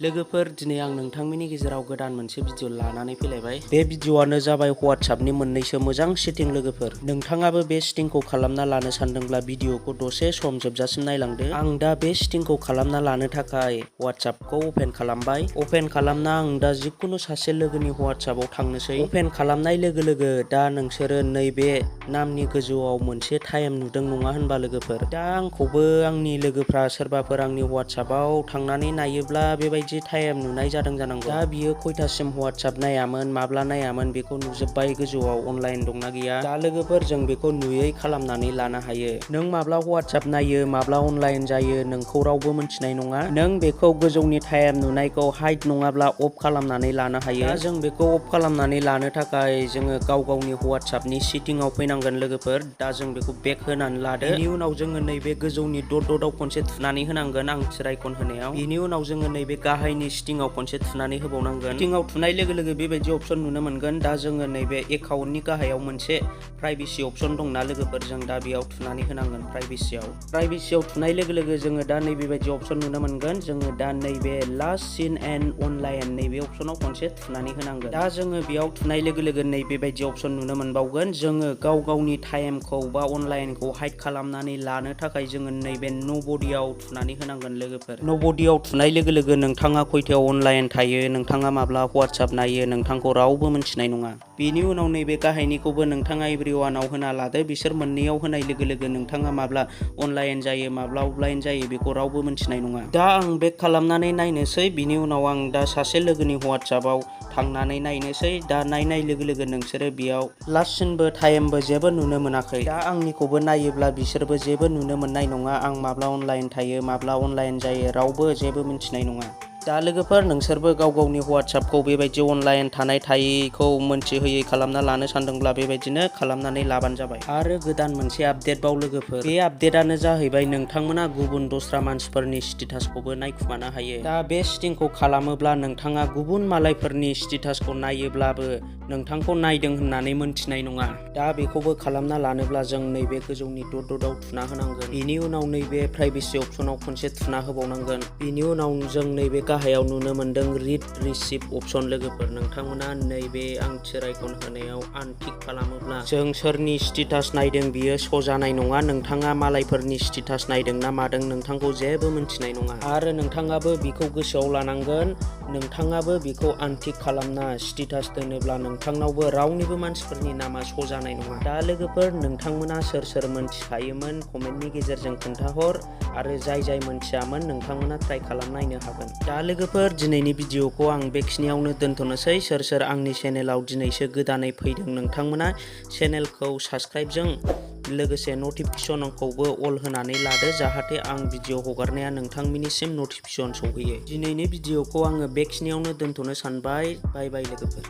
लोगोफोर दिनै आं नोंथांमोननि गेजेराव गोदान मोनसे भिडिअ लानानै फैलायबाय। बे भिडिअआनो जाबाय WhatsAppनि मोननैसो मोजां सेटिं लोगोफोर। नोंथाङाबो बे सेटिंखौ खालामना लानो सानदोंब्ला भिडिअखौ दसे सम जोबजासिम नायलांदो। आं दा बे सेटिंखौ खालामना लानो थाखाय WhatsAppखौ अपेन खालामबाय। अपेन खालामना आं दा जिखुनु सासे लोगोनि WhatsAppआव थांनोसै। अपेन खालामनाय लोगो लोगो दा नोंसोरो नैबे नामनि गोजौआव मोनसे टाइम नुदों नङा होनबा लोगोफोर? दा आंखौबो आंनि लोगोफ्रा सोरबाफोर आंनि WhatsAppआव थांनानै नायोब्ला बेबायदि टाइम नुनाय जादों जानांगौ। दा बियो खयथासिम WhatsApp नायामोन, माब्ला नायामोन बेखौ नुजोब्बाय गोजौआव अनलाइन दंना गैया। दा लोगोफोर जों बेखौ नुयै खालामनानै लानो हायो। नों माब्ला WhatsApp नायो, माब्ला अनलाइन जायो नोंखौ रावबो मिथिनाय नङा। नों बेखौ गोजौनि टाइम नुनायखौ हाइड नङाब्ला अफ खालामनानै लानो हायो। दा जों बेखौ अफ खालामनानै लानो थाखाय जोङो गावनि WhatsAppनि सेटिंआव फैनांगोन लोगोफोर। दा जों बेखौ बेक होनानै लादो। बेनि उनाव जोङो नैबे गोजौनि दटआव खनसे थुनानै होनांगोन आं आइकन होनायाव। बेनि उनाव जोङो नैबे गाहायनि सेटिंआव खनसे थुनानै होबावनांगोन। सेटिंआव थुनाय लोगो लोगो बेबायदि अपसन नुनो मोनगोन। दा जोङो नैबे एकाउन्टनि गाहायाव मोनसे प्राइभेसि अपसन दंना लोगोफोर, जों दा बेयाव थुनानै होनांगोन प्राइभेसियाव थुनाय लोगो लोगो जोङो दा नैबेबायदि अपसन नुनो मोनगोन। जोङो दा नैबे लास्ट सिन एन्ड अनलाइन नैबे अपसनाव खनसे थुनानै होनांगोन। दा जोङो बेयाव थुनाय लोगो लोगो नैबेबायदि अपसन नुनो मोनबावगोन। जोङो गावनि टाइमखौ बा अनलाइनखौ हाइड खालामनानै लानो थाखाय जोङो नैबे न'बडियाव थुनानै होनांगोन लोगोफोर। न'बडियाव थुनाय लोगो लोगो नोंथाङा खयथायाव अनलाइन थायो, नोंथाङा माब्ला WhatsApp नायो नोंथांखौ रावबो मिथिनाय नङा। बेनि उनाव नैबे गाहायनिखौबो नोंथाङा एभ्रिवानाव होना लादो। बिसोर मोननैयाव होनाय लोगो लोगो नोंथाङा माब्ला अनलाइन जायो, माब्ला अफलाइन जायो बेखौ रावबो मिथिनाय नङा। दा आं बेक खालामनानै नायनोसै। बिनि उनाव आं दा सासे लोगोनि WhatsAppआव थांनानै नायनोसै। दा नायनाय लोगो लोगो नोंसोरो बेयाव लास्टसिनबो टाइमबो जेबो नुनो मोनाखै। दा आंनिखौबो नायोब्ला बिसोरबो जेबो नुनो मोननाय नङा। आं माब्ला अनलाइन थायो, माब्ला अनलाइन जायो रावबो जेबो मिथिनाय नङा। दा लोगोफोर नोंसोरबो गावनि WhatsAppखौ बेबायदि अनलाइन थानाय थायैखौ मोनथिहोयै खालामना लानो सानदोंब्ला बेबायदिनो खालामनानै लाबानो जाबाय। आरो गोदान मोनसे आपडेट बाव लोगोफोर। बे आपडेटआनो जाहैबाय नोंथांमोना गुबुन दस्रा मानसिफोरनि स्टेटासखौबो नायखुमानो हायो। दा बे सेटिंखौ खालामोब्ला नोंथाङा गुबुन मालायफोरनि स्टेटासखौ नायोब्लाबो नोंथांखौ नायदों होननानै मोनथिनाय नङा। दा बेखौबो खालामना लानोब्ला जों नैबे गोजौनि दटआव थुना होनांगोन। बेनि उनाव नैबे प्राइभेसि अपसनाव खनसे थुना होबावनांगोन। बेनि उनाव जों नैबे गाहायाव नुनो मोनदों रिड रिसिभ अपसन लोगोफोर। नोंथांमोना नैबे आं आइकन होनायाव आनटिक खालामोब्ला जों सोरनि स्टेटास नायदों बियो श' जानाय नङा। नोंथाङा मालायफोरनि स्टेटास नायदों ना मादों नोंथांखौ जेबो मिथिनाय नङा। आरो नोंथाङाबो बेखौ गोसोआव लानांगोन। नोंथाङाबो बेखौ आनटिक खालामना स्टेटास दोनोब्ला नोंथांनावबो रावनिबो मानसिफोरनि नामा श' जानाय नङा। दा लोगोफोर नोंथांमोना सोर मोनथिखायोमोन कमेन्टनि गेजेरजों खोन्थाहर। आरो जाय मोनथियामोन नोंथांमोना ट्राइ खालामनायनो हागोन। दा लोगोफोर दिनैनि भिडिअखौ आं बेखिनियावनो दोनथ'नोसै। सोर आंनि चेनेलाव दिनैसो गोदानै फैदों नोंथांमोना चेनेलखौ साबस्क्राइबजों लोगोसे नटिफिकेसनखौबो अल होनानै लादो, जाहाथे आं भिडिअ हगारनाया नोंथांमोननिसिम नटिफिकेसन सौहैयो। दिनैनि भिडिअखौ आङो बेखिनियावनो दोनथ'नो सानबाय। बाय बाय लोगोफोर।